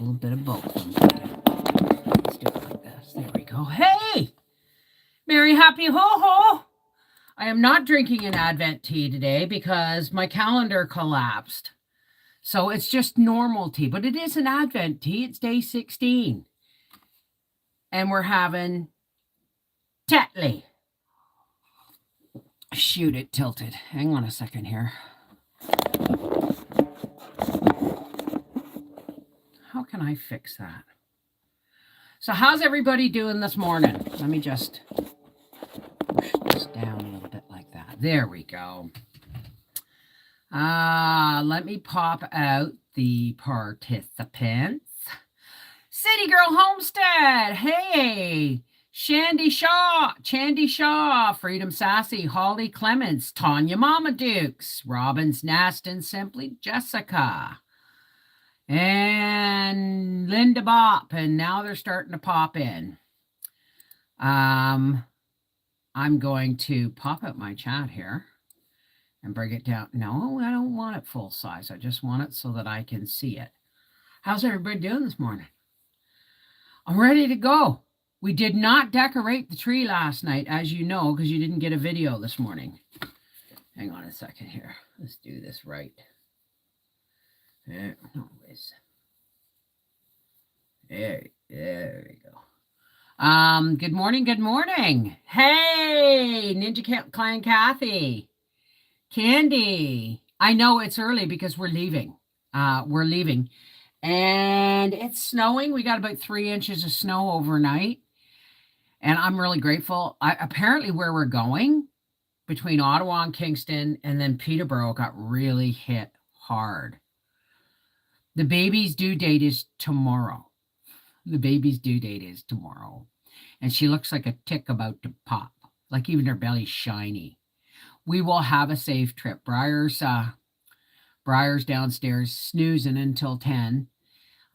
little bit of both. Let's do it like this. There we go. Hey! Merry happy ho-ho! I am not drinking an Advent tea today because my calendar collapsed. So it's just normal tea, but it is an Advent tea. It's day 16. And we're having Tetley. Shoot, it tilted. Hang on a second here. How can I fix that? So how's everybody doing this morning? Let me just push this down a little bit like that. There we go. Let me pop out the participants. City Girl Homestead. Hey. Chandy Shaw, Freedom Sassy, Holly Clements, Tanya Mama Dukes, Robin's Nest, and Simply Jessica. And Linda Bop, and now they're starting to pop in. I'm going to pop out my chat here and bring it down. No, I don't want it full size. I just want it so that I can see it. How's everybody doing this morning? I'm ready to go. We did not decorate the tree last night, as you know, because you didn't get a video this morning. Hang on a second here. Let's do this right. There we go. Good morning, good morning. Hey, Ninja Clan Kathy. Candy. I know it's early because we're leaving. And it's snowing. We got about 3 inches of snow overnight. And I'm really grateful. Apparently where we're going, between Ottawa and Kingston, and then Peterborough, got really hit hard. The baby's due date is tomorrow. And she looks like a tick about to pop. Like even her belly's shiny. We will have a safe trip. Briar's downstairs snoozing until 10.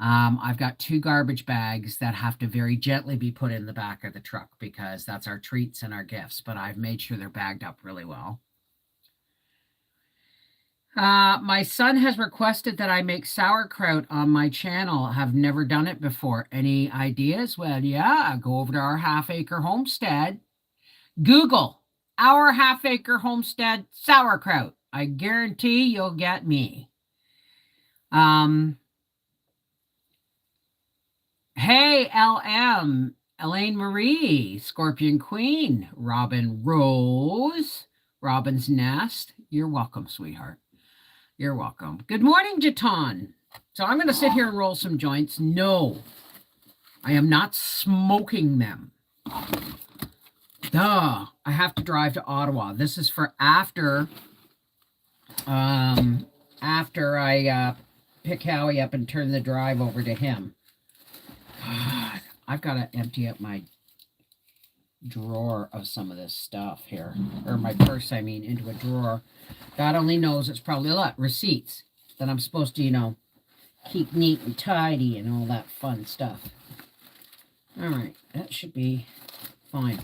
I've got 2 garbage bags that have to very gently be put in the back of the truck because that's our treats and our gifts, but I've made sure they're bagged up really well. My son has requested that I make sauerkraut on my channel. I have never done it before. Any ideas? Well, yeah, go over to Our Half Acre Homestead. Google Our Half Acre Homestead sauerkraut. I guarantee you'll get me. Hey, LM, Elaine Marie, Scorpion Queen, Robin Rose, Robin's Nest. You're welcome, sweetheart. You're welcome. Good morning, Jaton. So I'm going to sit here and roll some joints. No, I am not smoking them. Duh. I have to drive to Ottawa. This is for after I pick Howie up and turn the drive over to him. God, I've got to empty up my drawer of some of this stuff here. Or my purse, I mean, into a drawer. God only knows it's probably a lot. Receipts that I'm supposed to, keep neat and tidy and all that fun stuff. All right, that should be fine.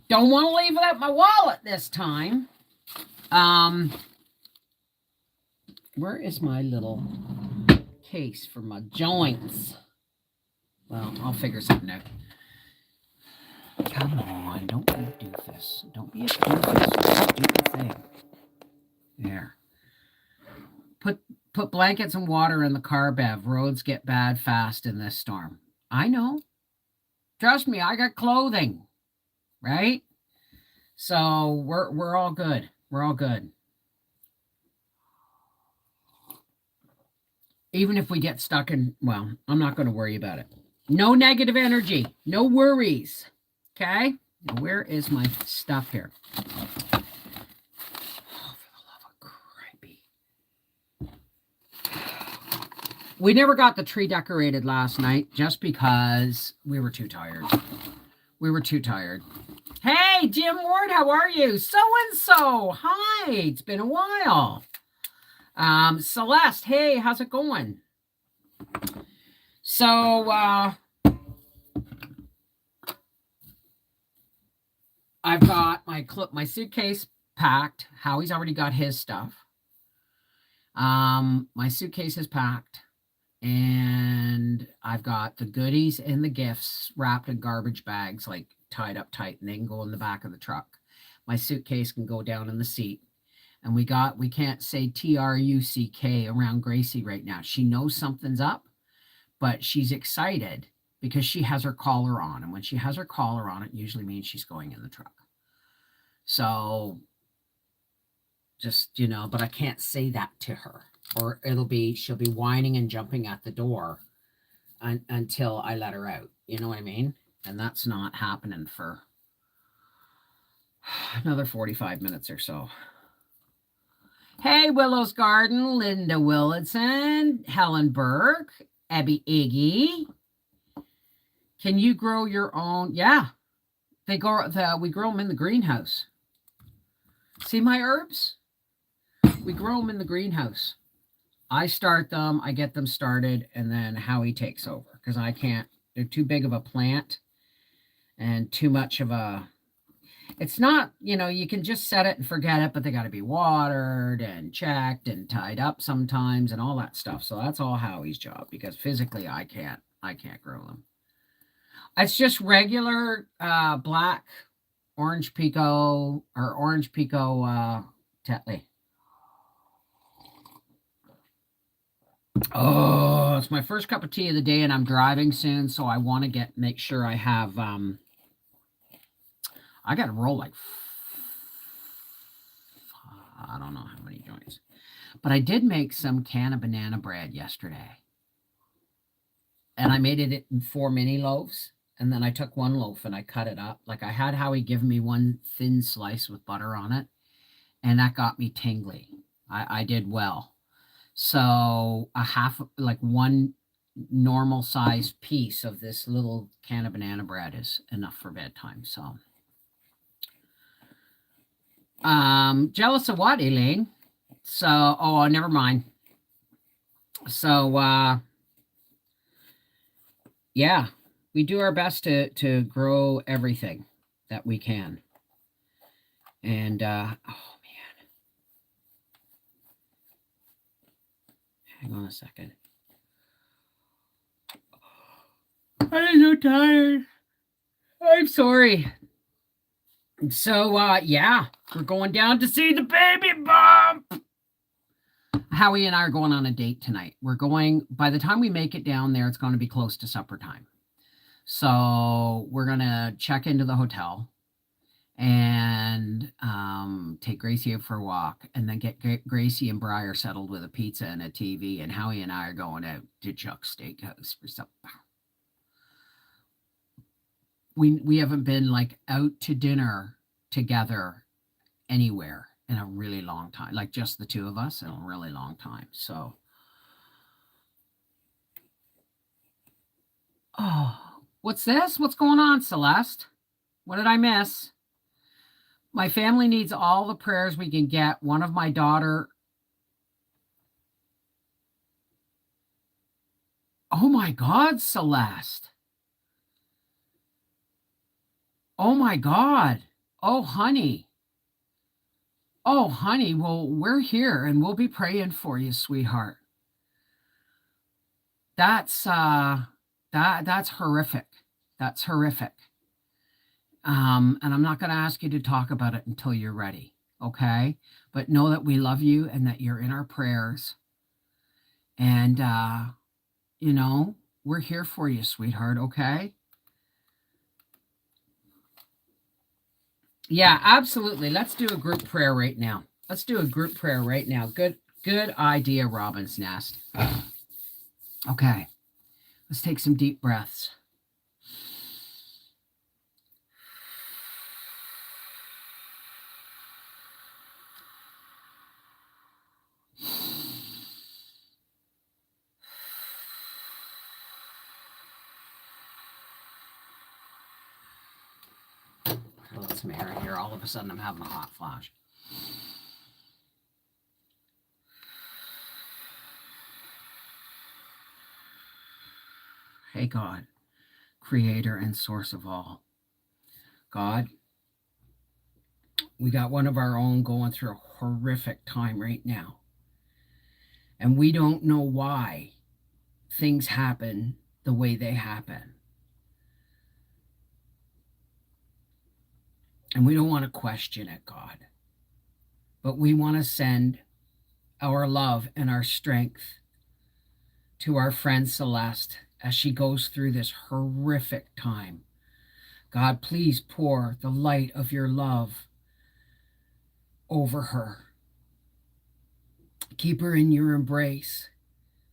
Don't want to leave without my wallet this time. Where is my little case for my joints? Well, I'll figure something out. Come on, don't be a doofus. Don't be a doofus. Stupid thing. There. Put blankets and water in the car, Bev. Roads get bad fast in this storm. I know. Trust me, I got clothing. Right? So we're all good. We're all good. Even if we get stuck in, well, I'm not going to worry about it. No negative energy. No worries. Okay? Now, where is my stuff here? Oh, for the love of cripey. We never got the tree decorated last night just because we were too tired. Hey, Jim Ward, how are you? So-and-so. Hi, it's been a while. Celeste, hey, how's it going? So, I've got my suitcase packed. Howie's already got his stuff. My suitcase is packed. And I've got the goodies and the gifts wrapped in garbage bags, like tied up tight, and they can go in the back of the truck. My suitcase can go down in the seat. And we can't say TRUCK around Gracie right now. She knows something's up, but she's excited because she has her collar on. And when she has her collar on, it usually means she's going in the truck. So just, but I can't say that to her, or she'll be whining and jumping at the door until I let her out. You know what I mean? And that's not happening for another 45 minutes or so. Hey, Willow's Garden, Linda Willardson, Helen Burke, Abby Iggy. Can you grow your own? Yeah, we grow them in the greenhouse. See my herbs? We grow them in the greenhouse. I start them, I get them started, and then Howie takes over because I can't. They're too big of a plant and too much of a. It's not, you can just set it and forget it, but they got to be watered and checked and tied up sometimes and all that stuff. So that's all Howie's job because physically I can't grow them. It's just regular black orange Pico or orange Pico Tetley. Oh, it's my first cup of tea of the day and I'm driving soon. So I want to make sure I have, I got to roll like, I don't know how many joints, but I did make some can of banana bread yesterday. And I made it in 4 mini loaves. And then I took one loaf and I cut it up. Like I had Howie give me one thin slice with butter on it. And that got me tingly. I did well. So one normal sized piece of this little can of banana bread is enough for bedtime. So, jealous of what, Elaine? So, never mind. So, yeah, we do our best to grow everything that we can. And, man. Hang on a second. I'm so tired. I'm sorry. So, yeah, we're going down to see the baby bump. Howie and I are going on a date tonight. By the time we make it down there, it's going to be close to supper time. So we're going to check into the hotel and take Gracie out for a walk and then get Gracie and Briar settled with a pizza and a TV. And Howie and I are going out to Chuck's Steakhouse for supper. We haven't been like out to dinner together anywhere in a really long time, like just the two of us in a really long time. So, what's this? What's going on, Celeste? What did I miss? My family needs all the prayers we can get. One of my daughter. Oh my God, Celeste. Oh my God. Oh, honey. Oh, honey. Well, we're here and we'll be praying for you, sweetheart. That's that's horrific. That's horrific. And I'm not going to ask you to talk about it until you're ready, okay? But know that we love you and that you're in our prayers. And, we're here for you, sweetheart, okay? Yeah, absolutely. Let's do a group prayer right now. Good idea, Robin's Nest. Okay. Let's take some deep breaths. Let some air in here. All of a sudden, I'm having a hot flash. Hey, God, creator and source of all. God, we got one of our own going through a horrific time right now. And we don't know why things happen the way they happen. And we don't want to question it, God. But we want to send our love and our strength to our friend Celeste as she goes through this horrific time. God, please pour the light of your love over her. Keep her in your embrace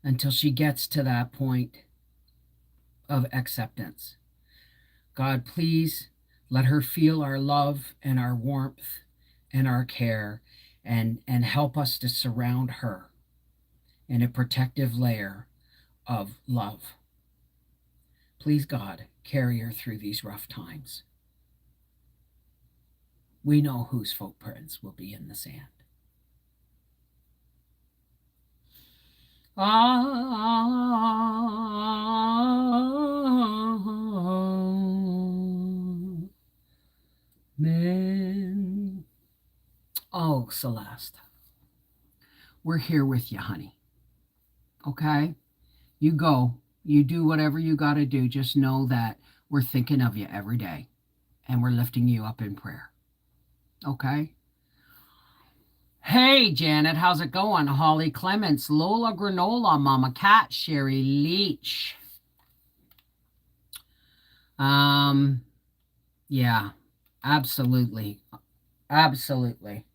until she gets to that point of acceptance. God, please let her feel our love and our warmth and our care, and help us to surround her in a protective layer of love. Please, God, carry her through these rough times. We know whose footprints will be in the sand. Amen. Oh, Celeste, we're here with you, honey. Okay? You go. You do whatever you got to do. Just know that we're thinking of you every day, and we're lifting you up in prayer. Okay? Hey, Janet, how's it going? Holly Clements, Lola Granola, Mama Cat, Sherry Leach. Yeah, absolutely. Absolutely.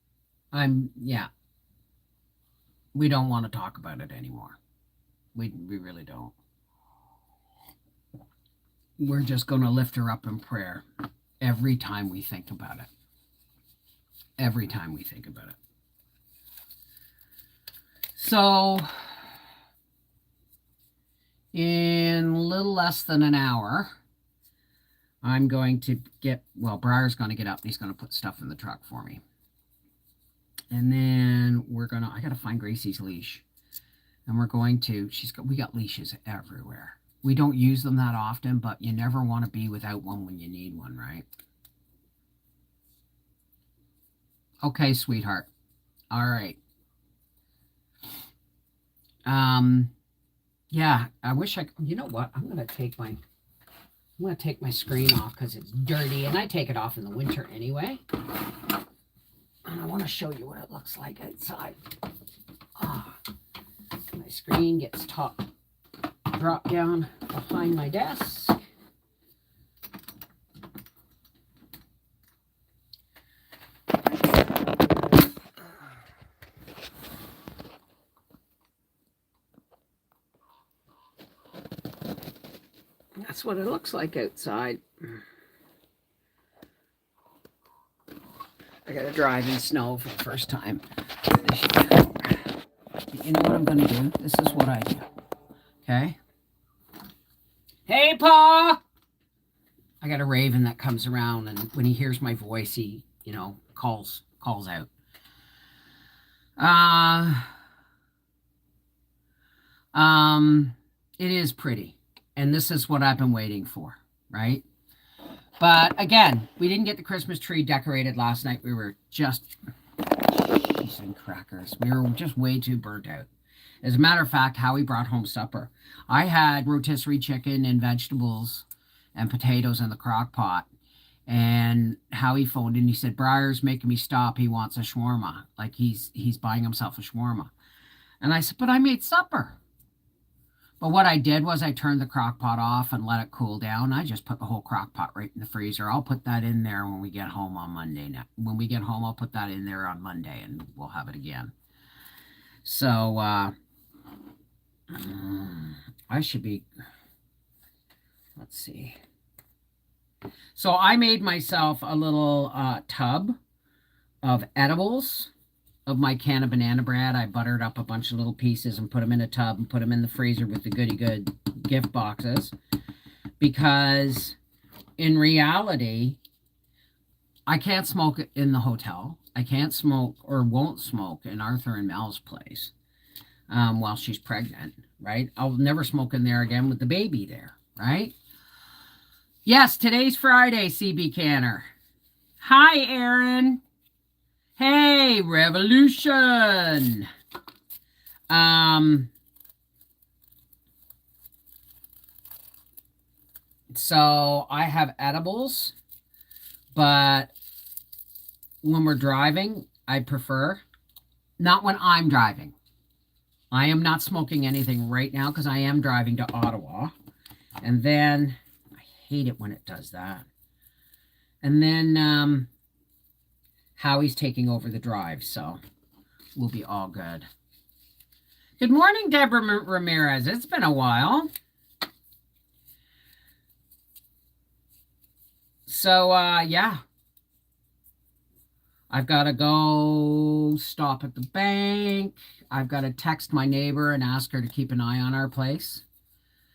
Yeah. We don't want to talk about it anymore. We really don't. We're just going to lift her up in prayer every time we think about it. Every time we think about it. So, in a little less than an hour, I'm going to Briar's going to get up and he's going to put stuff in the truck for me. And then I got to find Gracie's leash. And we got leashes everywhere. We don't use them that often, but you never want to be without one when you need one, right? Okay, sweetheart. All right. Yeah, I wish you know what? I'm going to take my screen off because it's dirty, and I take it off in the winter anyway. And I want to show you what it looks like outside. My screen gets dropped down behind my desk. That's what it looks like outside. I gotta drive in snow for the first time this year. You know what I'm gonna do? This is what I do. Okay? Hey, Pa! I got a Raven that comes around, and when he hears my voice, he, calls out. It is pretty. And this is what I've been waiting for, right? But again, we didn't get the Christmas tree decorated last night. We were just cheese and crackers. We were just way too burnt out. As a matter of fact, Howie brought home supper. I had rotisserie chicken and vegetables and potatoes in the crock pot. And Howie phoned in. He said, Briar's making me stop. He wants a shawarma. Like he's buying himself a shawarma. And I said, but I made supper. But what I did was I turned the crock pot off and let it cool down. I just put the whole crock pot right in the freezer. I'll put that in there when we get home on Monday. When we get home, I'll put that in there on Monday and we'll have it again. So, I should be, let's see. So I made myself a little tub of edibles of my can of banana bread. I buttered up a bunch of little pieces and put them in a tub and put them in the freezer with the Goody Good gift boxes. Because in reality, I can't smoke in the hotel. I can't smoke or won't smoke in Arthur and Mel's place while she's pregnant, right? I'll never smoke in there again with the baby there, right? Yes, today's Friday, CB Canner. Hi, Aaron. Hey, Revolution. So I have edibles, but when we're driving, I prefer not when I'm driving. I am not smoking anything right now because I am driving to Ottawa. And then I hate it when it does that. And then Howie's taking over the drive, so we'll be all good. Good morning, Deborah Ramirez. It's been a while. So, yeah. I've got to go stop at the bank. I've got to text my neighbor and ask her to keep an eye on our place.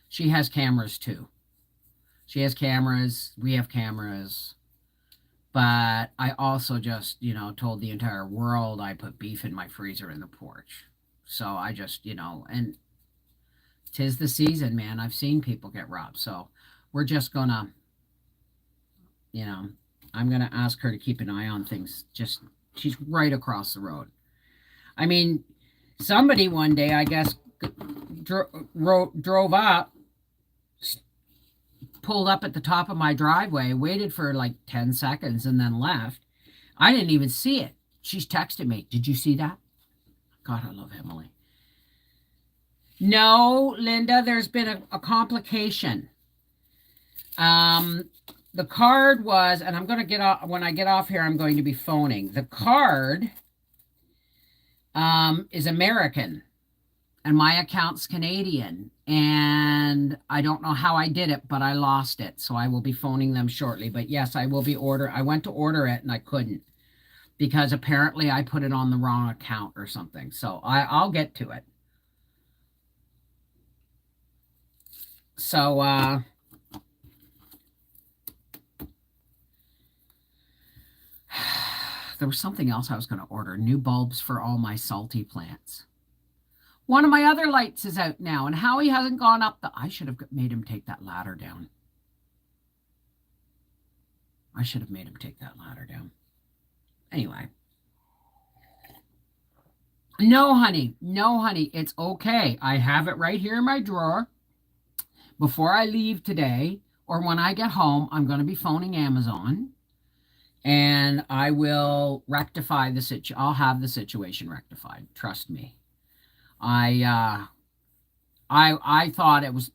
She has cameras, too. She has cameras. We have cameras. But I also just, told the entire world I put beef in my freezer in the porch. So I just, and 'tis the season, man. I've seen people get robbed. So we're just going to, I'm going to ask her to keep an eye on things. She's right across the road. I mean, somebody one day, I guess, drove up, pulled up at the top of my driveway, waited for like 10 seconds, and then left. I didn't even see it. She's texted me. Did you see that? God, I love Emily. No, Linda, there's been a complication. The card was, and I'm going to get off, when I get off here, I'm going to be phoning. The card is American, and my account's Canadian, and I don't know how I did it, but I lost it, so I will be phoning them shortly. But yes, I will be I went to order it, and I couldn't, because apparently I put it on the wrong account or something, so I'll get to it. So, there was something else I was going to order. New bulbs for all my salty plants. One of my other lights is out now, and Howie hasn't gone up I should have made him take that ladder down. I should have made him take that ladder down. Anyway. No, honey. No, honey. It's okay. I have it right here in my drawer. Before I leave today, or when I get home, I'm going to be phoning Amazon. And I will rectify the situation. I'll have the situation rectified. Trust me. I thought it was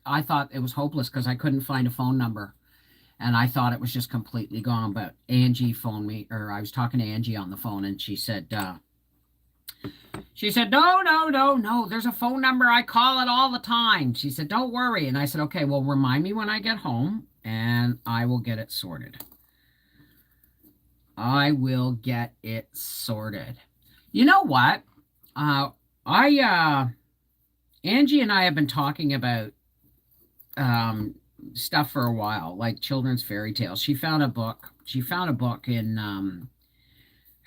hopeless because I couldn't find a phone number, and I thought it was just completely gone. But Angie phoned me, or I was talking to Angie on the phone, and she said, no. There's a phone number. I call it all the time. She said, don't worry. And I said, okay, well, remind me when I get home, and I will get it sorted. I will get it sorted. You know what? Angie and I have been talking about stuff for a while, like children's fairy tales. She found a book. She found a book in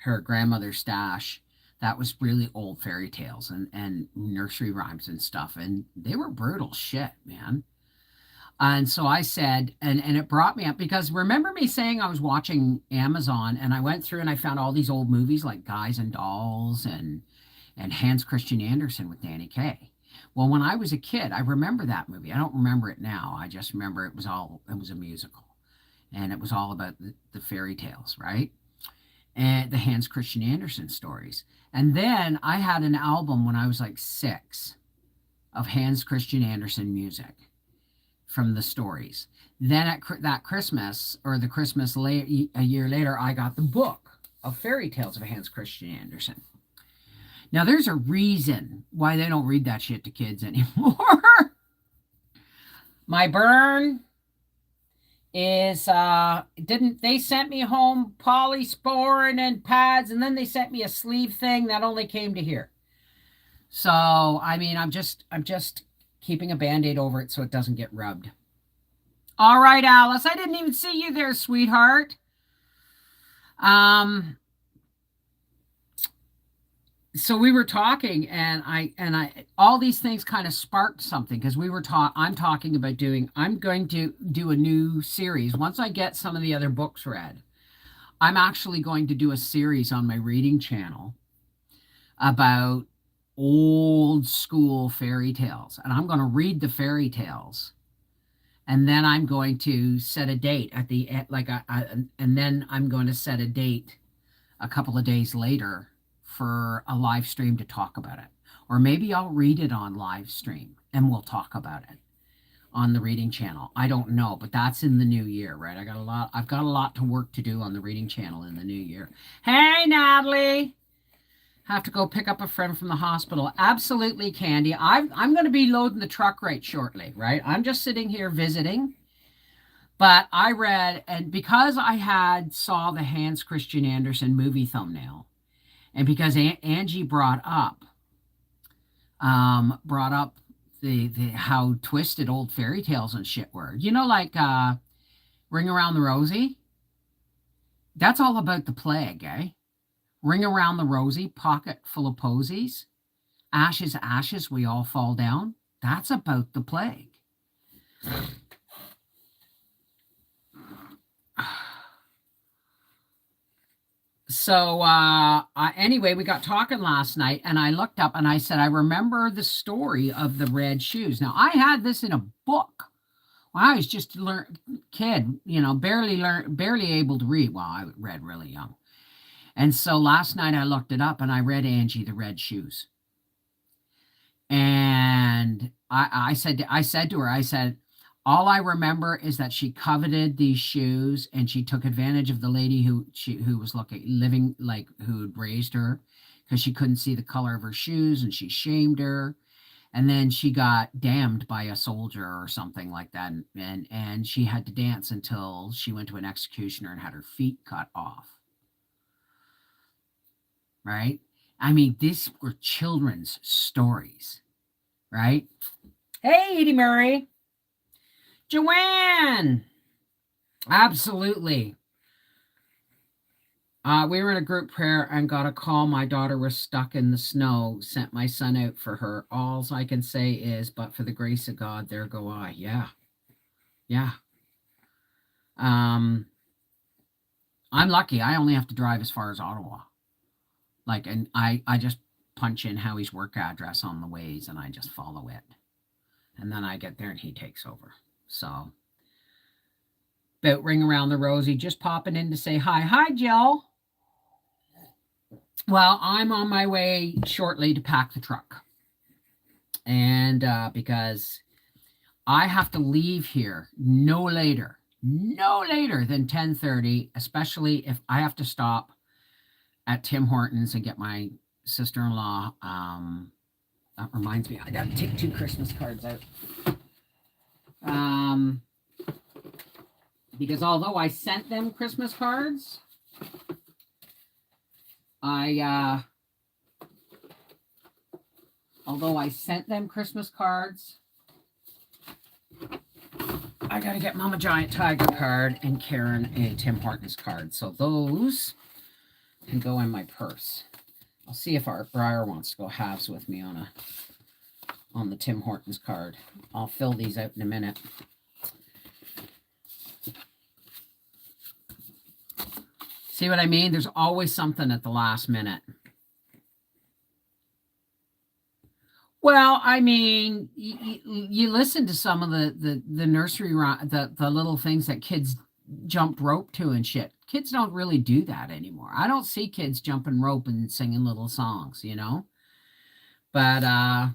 her grandmother's stash that was really old fairy tales and nursery rhymes and stuff. And they were brutal shit, man. And so I said, and it brought me up because remember me saying I was watching Amazon and I went through and I found all these old movies like Guys and Dolls and Hans Christian Andersen with Danny Kaye. Well, when I was a kid, I remember that movie. I don't remember it now. I just remember it was a musical. And it was all about the fairy tales, right? And the Hans Christian Andersen stories. And then I had an album when I was like 6 of Hans Christian Andersen music from the stories. Then at that Christmas, or the Christmas a year later, I got the book of fairy tales of Hans Christian Andersen. Now, there's a reason why they don't read that shit to kids anymore. My burn is, they sent me home polysporin and pads, and then they sent me a sleeve thing that only came to here. So, I mean, I'm just keeping a Band-Aid over it so it doesn't get rubbed. All right, Alice, I didn't even see you there, sweetheart. So we were talking, and I all these things kind of sparked something because I'm talking about I'm going to do a new series. Once I get some of the other books read, I'm actually going to do a series on my reading channel about old school fairy tales. And I'm going to read the fairy tales. And then I'm going to set a date at the end, and then I'm going to set a date a couple of days later for a live stream to talk about it. Or maybe I'll read it on live stream and we'll talk about it on the reading channel. I don't know, but that's in the new year, right? I've got a lot to work to do on the reading channel in the new year. Hey, Natalie. Have to go pick up a friend from the hospital. Absolutely, Candy. I'm going to be loading the truck right shortly, right? I'm just sitting here visiting. But I read, and because I saw the Hans Christian Andersen movie thumbnail, and because Angie brought up the how twisted old fairy tales and shit were. You know, like Ring Around the Rosie? That's all about the plague, eh? Ring around the rosy, pocket full of posies. Ashes, ashes, we all fall down. That's about the plague. So anyway, we got talking last night, and I looked up and I said, I remember the story of the red shoes. Now, I had this in a book when I was just a kid, barely able to read. Well, I read really young. And so last night I looked it up and I read Angie, the Red Shoes. And I said to her, all I remember is that she coveted these shoes and she took advantage of the lady who was living like who had raised her because she couldn't see the color of her shoes and she shamed her. And then she got damned by a soldier or something like that. And she had to dance until she went to an executioner and had her feet cut off. Right? I mean, these were children's stories, right? Hey, Edie Murray. Joanne. Absolutely. We were in a group prayer and got a call. My daughter was stuck in the snow. Sent my son out for her. All I can say is, but for the grace of God, there go I. Yeah. Yeah. I'm lucky. I only have to drive as far as Ottawa. And I just punch in Howie's work address on the Waze and I just follow it. And then I get there and he takes over. So, about Ring Around the Rosie, just popping in to say hi. Hi, Jill. Well, I'm on my way shortly to pack the truck. And because I have to leave here no later than 10:30, especially if I have to stop at Tim Hortons and get my sister-in-law. That reminds me, I got to take 2 Christmas cards out. Because although I sent them Christmas cards, I got to get Mama Giant Tiger card and Karen a Tim Hortons card. So those can go in my purse. I'll see if Art Breyer wants to go halves with me on the Tim Hortons card. I'll fill these out in a minute. See what I mean? There's always something at the last minute. Well, I mean, you listen to some of the nursery, the little things that kids jumped rope to and shit. Kids don't really do that anymore. I don't see kids jumping rope and singing little songs, But I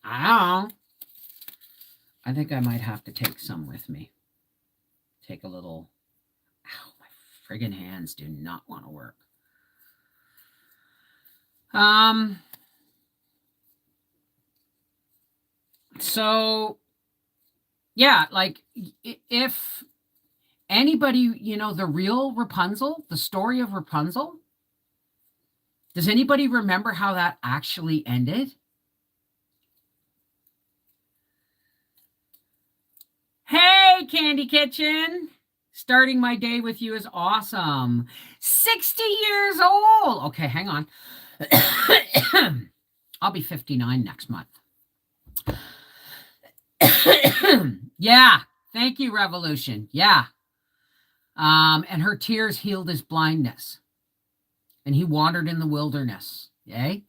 don't know. I think I might have to take some with me. Take a little. Ow, my friggin' hands do not want to work. So, yeah, if anybody, the real Rapunzel, the story of Rapunzel, does anybody remember how that actually ended? Hey, Candy Kitchen. Starting my day with you is awesome. 60 years old. Okay, hang on. I'll be 59 next month. Yeah, thank you, Revolution. Yeah. And her tears healed his blindness. And he wandered in the wilderness. They've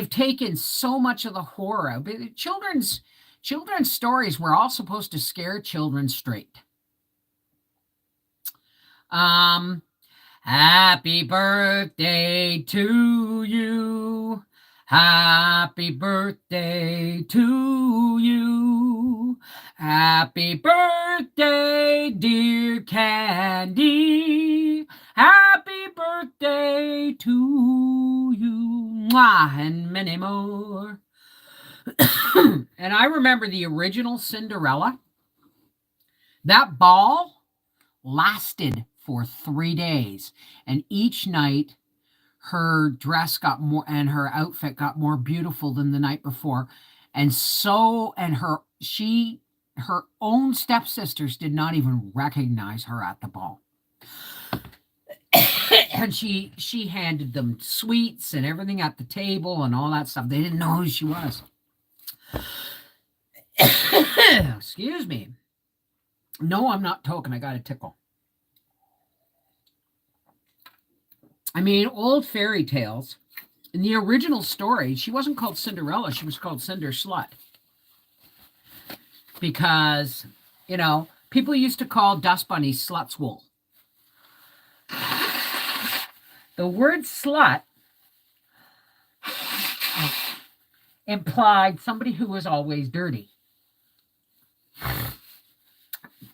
taken so much of the horror out. Children's Children's stories were all supposed to scare children straight. Happy birthday to you. Happy birthday to you. Happy birthday, dear Candy. Happy birthday to you. Mwah, and many more. And I remember the original Cinderella. That ball lasted for 3 days, and each night her dress got more and her outfit got more beautiful than the night before. And her own stepsisters did not even recognize her at the ball. And she handed them sweets and everything at the table and all that stuff. They didn't know who she was. Excuse me. No, I'm not talking. I got a tickle. I mean, old fairy tales. In the original story, she wasn't called Cinderella. She was called Cinder Slut. Because, people used to call dust bunnies slut's wool. The word slut implied somebody who was always dirty.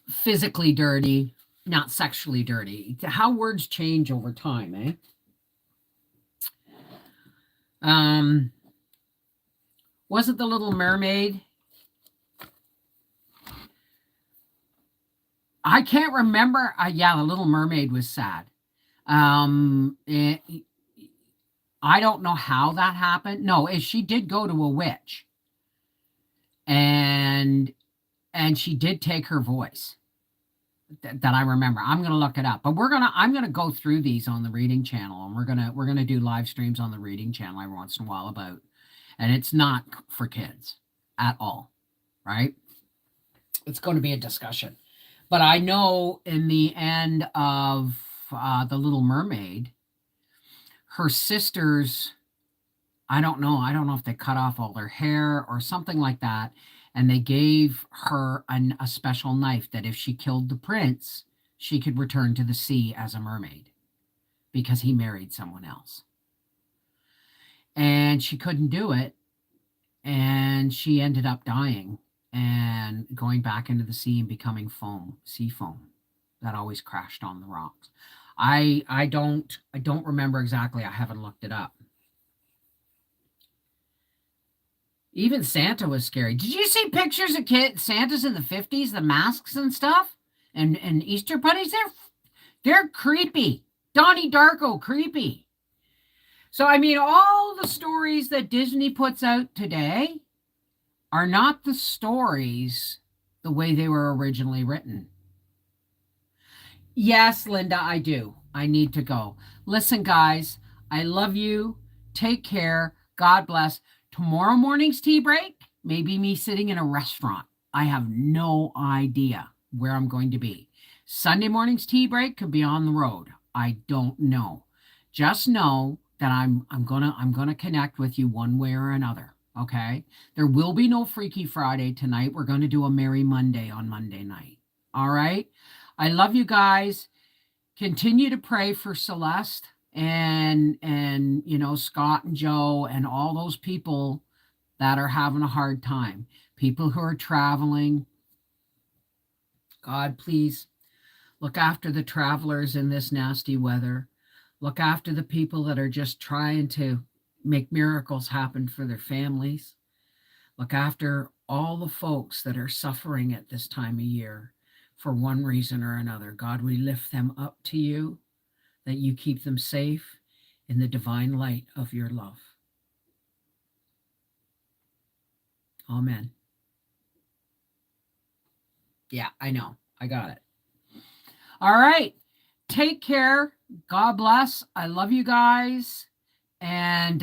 Physically dirty, not sexually dirty. How words change over time, eh? Was it The Little Mermaid? I can't remember. Yeah, The Little Mermaid was sad. I don't know how that happened. No, she did go to a witch, and she did take her voice. That I remember. I'm going to look it up, but I'm going to go through these on the reading channel, and we're going to do live streams on the reading channel every once in a while about, and it's not for kids at all, right? It's going to be a discussion, but I know in the end of The Little Mermaid, her sisters, I don't know if they cut off all their hair or something like that. And they gave her a special knife that if she killed the prince, she could return to the sea as a mermaid because he married someone else. And she couldn't do it. And she ended up dying and going back into the sea and becoming sea foam that always crashed on the rocks. I don't remember exactly. I haven't looked it up. Even Santa was scary. Did you see pictures of Santas in the 50s, the masks and stuff? And Easter bunnies? They're creepy. Donnie Darko, creepy. So, I mean, all the stories that Disney puts out today are not the stories the way they were originally written. Yes, Linda, I do. I need to go. Listen, guys, I love you. Take care. God bless. Tomorrow morning's tea break, maybe me sitting in a restaurant. I have no idea where I'm going to be. Sunday morning's tea break could be on the road. I don't know. Just know that I'm gonna connect with you one way or another. Okay? There will be no Freaky Friday tonight. We're going to do a Merry Monday on Monday night. All right? I love you guys. Continue to pray for Celeste and Scott and Joe and all those people that are having a hard time, people who are traveling. God, please look after the travelers in this nasty weather. Look after the people that are just trying to make miracles happen for their families. Look after all the folks that are suffering at this time of year for one reason or another. God, we lift them up to you, that you keep them safe in the divine light of your love. Amen. Yeah, I know. I got it. All right. Take care. God bless. I love you guys. And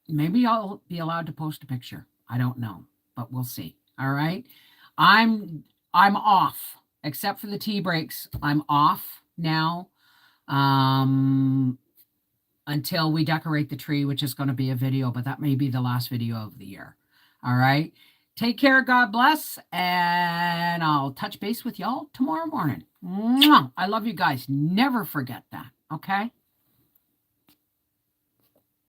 maybe I'll be allowed to post a picture. I don't know, but we'll see. All right. I'm off. Except for the tea breaks, I'm off now. until we decorate the tree, which is going to be a video, but that may be the last video of the year. All right. Take care. God bless. And I'll touch base with y'all tomorrow morning. Mwah! I love you guys. Never forget that. Okay.